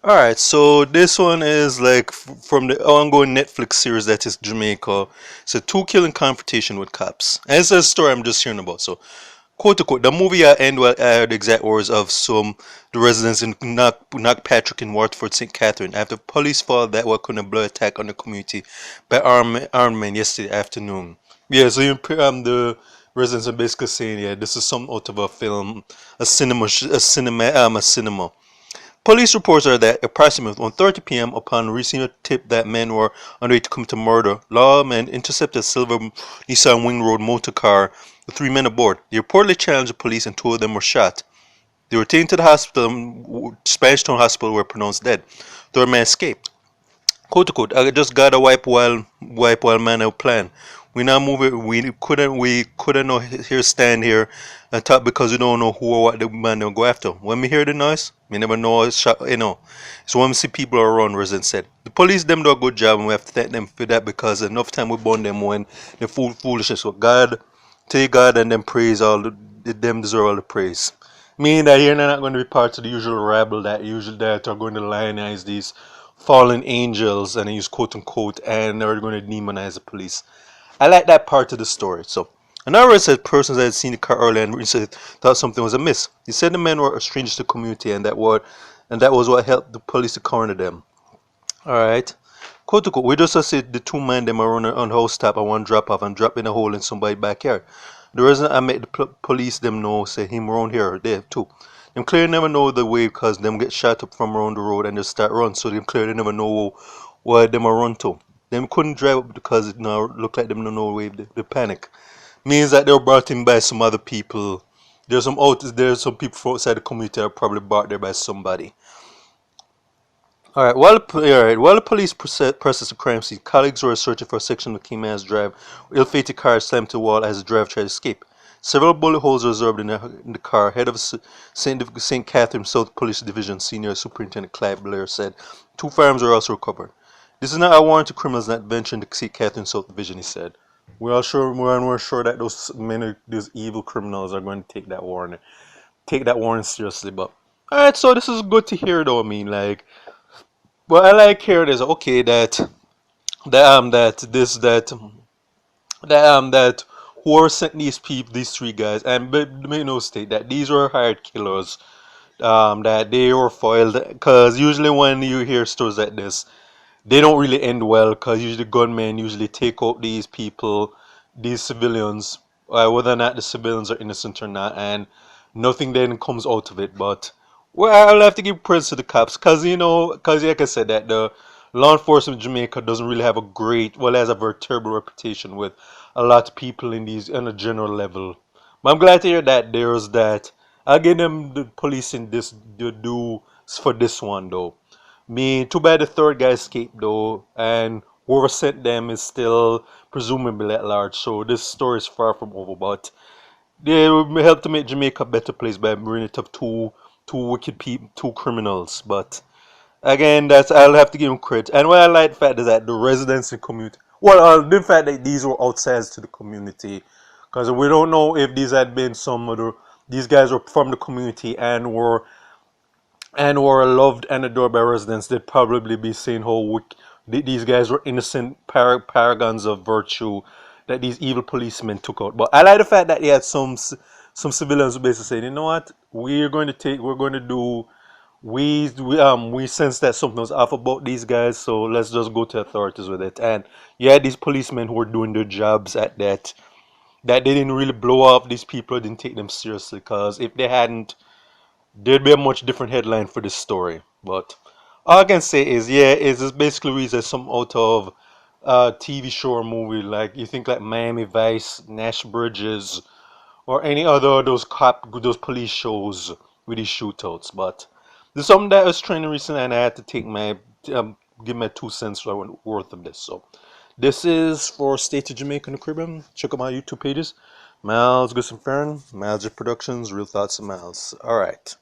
All right, so this one is like from the ongoing Netflix series that is Jamaica. It's a two killing confrontation with cops. And it's a story I'm just hearing about. So, quote unquote, the movie I end well, I heard the exact words of some the residents in Knockpatrick in Waterford, St. Catherine, after police fought that were couldn't blood attack on the community by armed men yesterday afternoon. Yeah, so the residents are basically saying, yeah, this is some out of a film, a cinema. Police reports are that approximately 1:30 p.m., upon receiving a tip that men were on their way to commit a murder, lawmen intercepted a silver Nissan Wing Road motor car with three men aboard. They reportedly challenged the police and two of them were shot. They were taken to the hospital, Spanish Town Hospital, were pronounced dead. The third man escaped. Quote unquote, I just gotta wipe while man have plan. We not moving. We couldn't no here stand here and talk because we don't know who or what the man will go after. When we hear the noise, we never know it's shot. So when we see people around, resident said. The police them do a good job and we have to thank them for that because enough time we burn them when they foolishness. So God, take God and them praise them deserve all the praise. Meaning that you're not going to be part of the usual rabble that are going to lionize these fallen angels and use quote unquote and they're going to demonize the police. I like that part of the story. So another said persons that had seen the car earlier and said thought something was amiss. He said the men were strangers to the community and that was what helped the police to corner them. Alright. Quote unquote, we just said the two men them are on house top and one drop off and drop in a hole in somebody's backyard. The reason I make the police them know say him around here or there too. Them clearly never know the way because them get shot up from around the road and just start run. So them clearly never know where them are run to. Them couldn't drive up because it now look like them don't know the way they panic. Means that they were brought in by some other people. There's some people from outside the community that are probably brought there by somebody. While the police process the crime scene, colleagues were searching for a section of the Kingman's Drive where ill-fated car slammed to the wall as the driver tried to escape. Several bullet holes were observed in the car. Head of St. Catherine South Police Division Senior Superintendent Clive Blair said two firearms were also recovered. This is not a warrant to criminals not venturing to St. Catherine South Division, he said. We're sure that those evil criminals are going to take that warrant seriously. But all right, so this is good to hear, though. I mean, like. What I like here is okay that whoever sent these three guys, and but make no mistake that these were hired killers. That they were foiled because usually when you hear stories like this, they don't really end well because usually gunmen usually take out these people, these civilians, whether or not the civilians are innocent or not, and nothing then comes out of it. But well, I'll have to give praise to the cops because like I said, that the law enforcement in Jamaica doesn't really have a great, well, it has a very terrible reputation with a lot of people on a general level. But I'm glad to hear that there's that. I'll give them the police in this do for this one though. Too bad the third guy escaped though, and whoever sent them is still presumably at large. So this story is far from over, but they will help to make Jamaica a better place by bringing it up two wicked people, two criminals. But again, that's I'll have to give them credit. And what I like the fact is that the residents and community, well, the fact that these were outsiders to the community, because we don't know if these had been some other. These guys were from the community and were loved and adored by residents, they'd probably be saying how these guys were innocent paragons of virtue that these evil policemen took out. But I like the fact that they had some civilians who basically saying, you know what, we're going to do. We sense that something was off about these guys, so let's just go to authorities with it. And you had these policemen who were doing their jobs at that they didn't really blow off these people, didn't take them seriously, because if they hadn't, there'd be a much different headline for this story. But all I can say is, yeah, it's just basically reads as some out of a TV show or movie. Like you think like Miami Vice, Nash Bridges, or any other of those police shows with these shootouts. But this is something that was trending recently, and I had to give my 2 cents worth of this. So this is for State of Jamaica in the Caribbean. Check out my YouTube pages. Miles Gusson Farron, Miles Productions, Real Thoughts of Miles. All right.